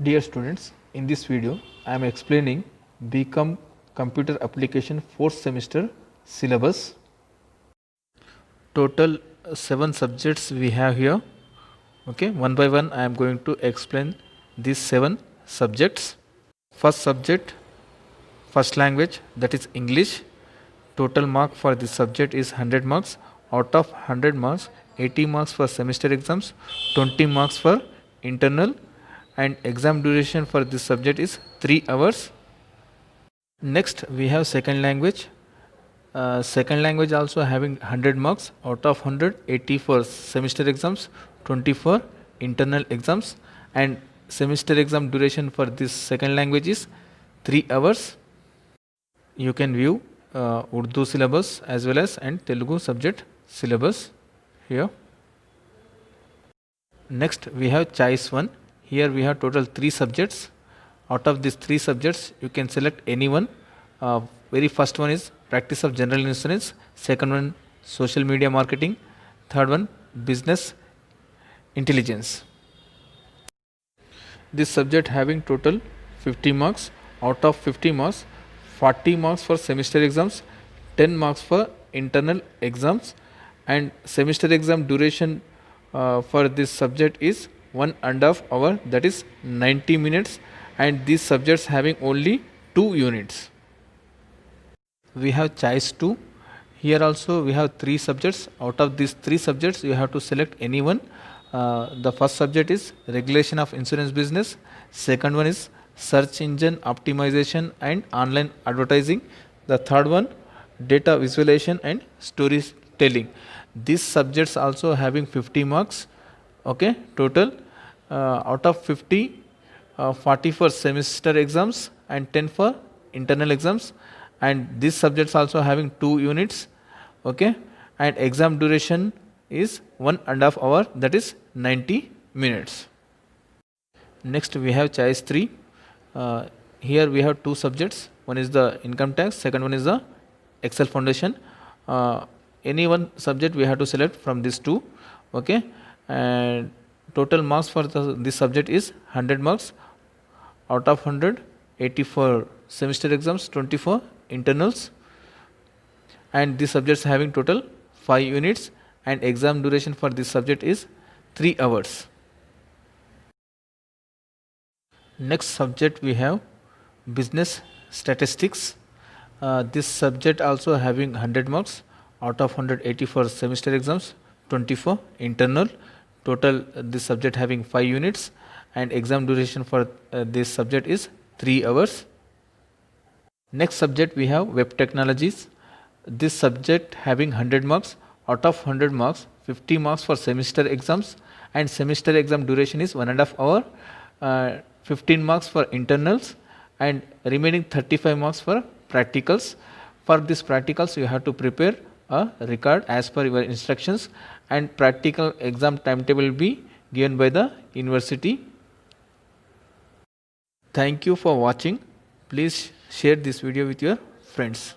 Dear students, in this video I am explaining BCom Computer Application 4th semester syllabus. Total 7 subjects we have here. Okay, one by one I am going to explain these 7 subjects. First subject, first language, that is English. Total mark for this subject is 100 marks. Out of 100 marks, 80 marks for semester exams, 20 marks for internal, and exam duration for this subject is 3 hours. Next we have second language. Second language also having 100 marks. Out of 100, 80 for semester exams, 20 for internal exams, and semester exam duration for this second language is 3 hours. You can view Urdu syllabus as well as and Telugu subject syllabus here. Next we have choice 1. Here we have total 3 subjects. Out of these 3 subjects you can select any one. Very first one is practice of general insurance, second one social media marketing, third one business intelligence. This subject having total 50 marks. Out of 50 marks, 40 marks for semester exams, 10 marks for internal exams, and semester exam duration for this subject is 1.5 hour, that is 90 minutes, and these subjects having only 2 units. We have choice 2. Here also we have 3 subjects. Out of these 3 subjects you have to select any one. The first subject is regulation of insurance business, second one is search engine optimization and online advertising, the third one data visualization and storytelling. These subjects also having 50 marks. Okay, total out of 50, 40 for semester exams and 10 for internal exams, and these subjects also having 2 units. Okay, and exam duration is 1.5 hour, that is 90 minutes. Next we have choice 3. Here we have 2 subjects. One is the income tax, second one is the Excel foundation. Any one subject we have to select from these 2. Okay, and total marks for this subject is 100 marks. Out of 100, 80 for semester exams, 20 for internals, and these subjects having total 5 units, and exam duration for this subject is 3 hours. Next subject we have business statistics. This subject also having 100 marks. Out of 180 for semester exams, 20 for internal. Total this subject having 5 units, and exam duration for this subject is 3 hours. Next subject we have web technologies. This subject having 100 marks. Out of 100 marks, 50 marks for semester exams, and semester exam duration is 1.5 hour. 15 marks for internals, and remaining 35 marks for practicals. For these practicals you have to prepare a record as per your instructions, and practical exam timetable will be given by the university. Thank you for watching. Please share this video with your friends.